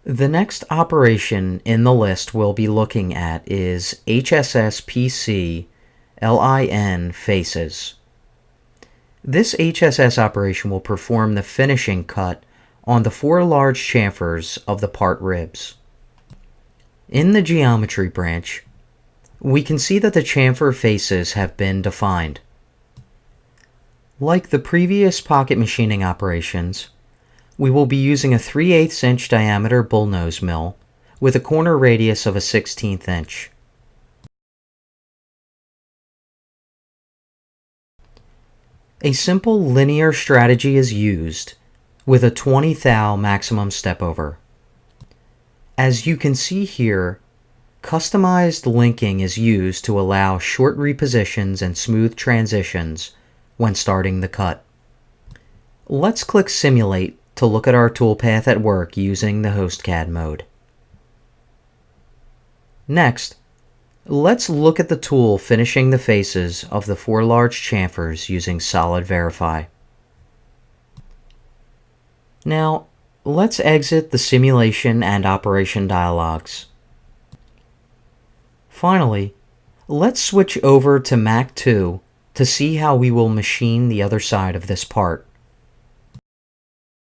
The next operation in the list we'll be looking at is HSS-PC LIN faces. This HSS operation will perform the finishing cut on the 4 large chamfers of the part ribs. In the geometry branch, we can see that the chamfer faces have been defined. Like the previous pocket machining operations, we will be using a 3/8 inch diameter bullnose mill with a corner radius of a 1/16 inch. A simple linear strategy is used with a 20 thou maximum step over. As you can see here, customized linking is used to allow short repositions and smooth transitions when starting the cut. Let's click Simulate to look at our toolpath at work using the HostCAD mode. Next, let's look at the tool finishing the faces of the 4 large chamfers using Solid Verify. Now, let's exit the simulation and operation dialogues. Finally, let's switch over to Mac 2 to see how we will machine the other side of this part.